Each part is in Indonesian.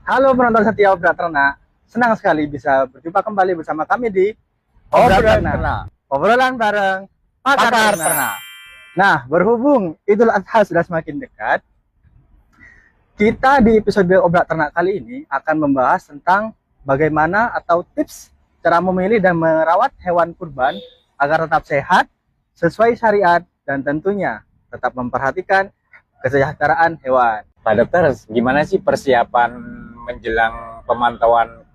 Halo penonton setia Obrak Ternak, senang sekali bisa berjumpa kembali bersama kami di Obrak Obrolan Ternak. ternak, Obrolan bareng pakar pakar ternak. ternak. Nah, berhubung Idul Adha sudah semakin dekat, kita di episode Obrak Ternak kali ini akan membahas tentang bagaimana atau tips cara memilih dan merawat hewan kurban agar tetap sehat, sesuai syariat, dan tentunya tetap memperhatikan kesejahteraan hewan. Pak Dokter, gimana sih persiapan menjelang pemantauan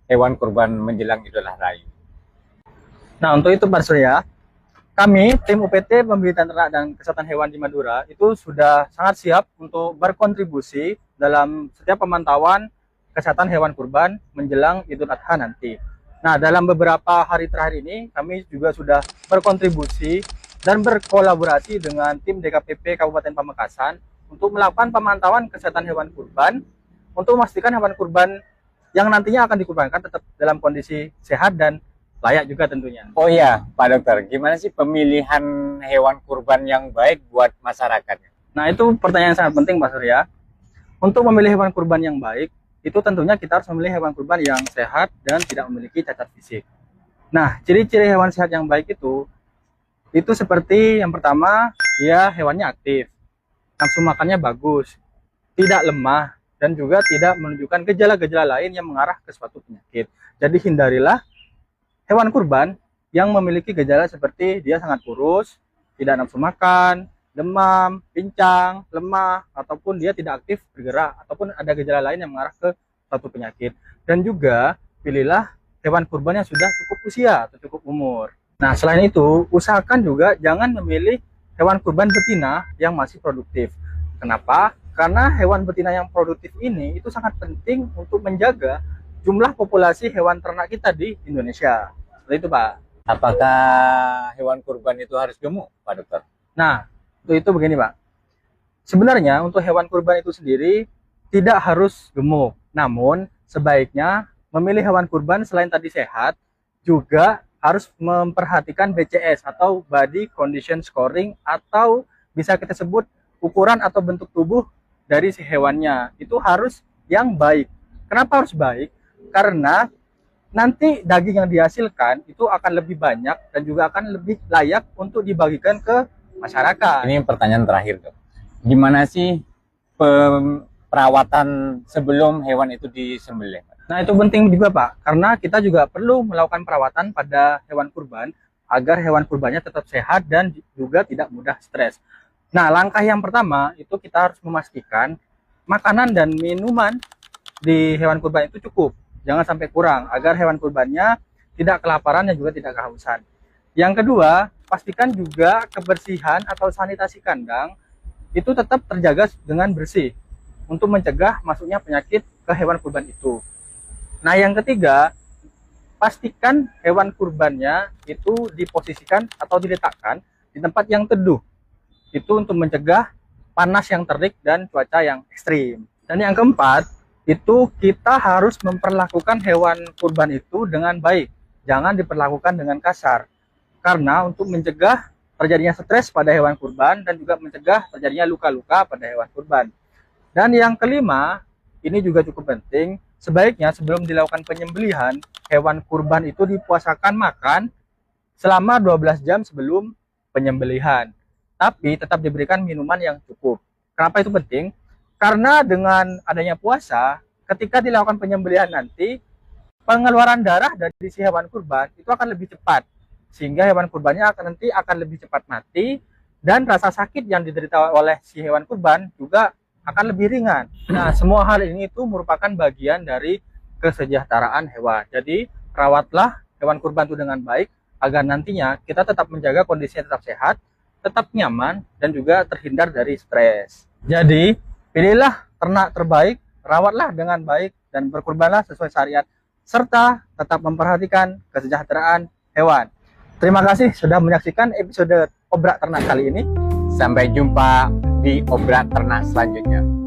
hewan kurban menjelang Idul Adha ini? Nah, untuk itu Pak Surya, kami tim UPT Pembelian Ternak dan Kesehatan Hewan di Madura itu sudah sangat siap untuk berkontribusi dalam setiap pemantauan kesehatan hewan kurban menjelang Idul Adha nanti. Nah, dalam beberapa hari terakhir ini kami juga sudah berkontribusi dan berkolaborasi dengan tim DKPP Kabupaten Pamekasan untuk melakukan pemantauan kesehatan hewan kurban untuk memastikan hewan kurban yang nantinya akan dikurbankan tetap dalam kondisi sehat dan layak juga tentunya. Oh iya, Pak Dokter, gimana sih pemilihan hewan kurban yang baik buat masyarakat? Nah, itu pertanyaan yang sangat penting Pak Surya. Untuk memilih hewan kurban yang baik, itu tentunya kita harus memilih hewan kurban yang sehat dan tidak memiliki cacat fisik. Nah, ciri-ciri hewan sehat yang baik itu seperti yang pertama, dia hewannya aktif, nafsu makannya bagus, tidak lemah, dan juga tidak menunjukkan gejala-gejala lain yang mengarah ke suatu penyakit. Jadi hindarilah hewan kurban yang memiliki gejala seperti dia sangat kurus, tidak nafsu makan, demam, pincang, lemah, ataupun dia tidak aktif bergerak, ataupun ada gejala lain yang mengarah ke suatu penyakit. Dan juga pilihlah hewan kurban yang sudah cukup usia atau cukup umur. Nah, selain itu, usahakan juga jangan memilih hewan kurban betina yang masih produktif. Kenapa? Karena hewan betina yang produktif ini itu sangat penting untuk menjaga jumlah populasi hewan ternak kita di Indonesia. Seperti itu, Pak. Apakah hewan kurban itu harus gemuk, Pak Dokter? Nah, untuk itu begini, Pak. Sebenarnya untuk hewan kurban itu sendiri tidak harus gemuk. Namun, sebaiknya memilih hewan kurban selain tadi sehat, juga harus memperhatikan BCS atau Body Condition Scoring, atau bisa kita sebut ukuran atau bentuk tubuh dari si hewannya. Itu harus yang baik. Kenapa harus baik? Karena nanti daging yang dihasilkan itu akan lebih banyak dan juga akan lebih layak untuk dibagikan ke masyarakat. Ini pertanyaan terakhir, Dok. Gimana sih perawatan sebelum hewan itu disembelih? Nah, itu penting juga, Pak, karena kita juga perlu melakukan perawatan pada hewan kurban agar hewan kurbannya tetap sehat dan juga tidak mudah stres. Nah, langkah yang pertama itu kita harus memastikan makanan dan minuman di hewan kurban itu cukup. Jangan sampai kurang agar hewan kurbannya tidak kelaparan dan juga tidak kehausan. Yang kedua, pastikan juga kebersihan atau sanitasi kandang itu tetap terjaga dengan bersih untuk mencegah masuknya penyakit ke hewan kurban itu. Nah, yang ketiga, pastikan hewan kurbannya itu diposisikan atau diletakkan di tempat yang teduh. Itu untuk mencegah panas yang terik dan cuaca yang ekstrim. Dan yang keempat, itu kita harus memperlakukan hewan kurban itu dengan baik. Jangan diperlakukan dengan kasar. Karena untuk mencegah terjadinya stres pada hewan kurban dan juga mencegah terjadinya luka-luka pada hewan kurban. Dan yang kelima, ini juga cukup penting, sebaiknya sebelum dilakukan penyembelihan, hewan kurban itu dipuasakan makan selama 12 jam sebelum penyembelihan. Tapi tetap diberikan minuman yang cukup. Kenapa itu penting? Karena dengan adanya puasa, ketika dilakukan penyembelihan nanti, pengeluaran darah dari si hewan kurban itu akan lebih cepat. Sehingga hewan kurbannya akan lebih cepat mati, dan rasa sakit yang diderita oleh si hewan kurban juga akan lebih ringan. Nah, semua hal ini itu merupakan bagian dari kesejahteraan hewan. Jadi, rawatlah hewan kurban itu dengan baik agar nantinya kita tetap menjaga kondisinya tetap sehat, tetap nyaman, dan juga terhindar dari stres. Jadi, pilihlah ternak terbaik, rawatlah dengan baik, dan berkurbanlah sesuai syariat, serta tetap memperhatikan kesejahteraan hewan. Terima kasih sudah menyaksikan episode Obrak Ternak kali ini. Sampai jumpa di Obrolan Ternak selanjutnya.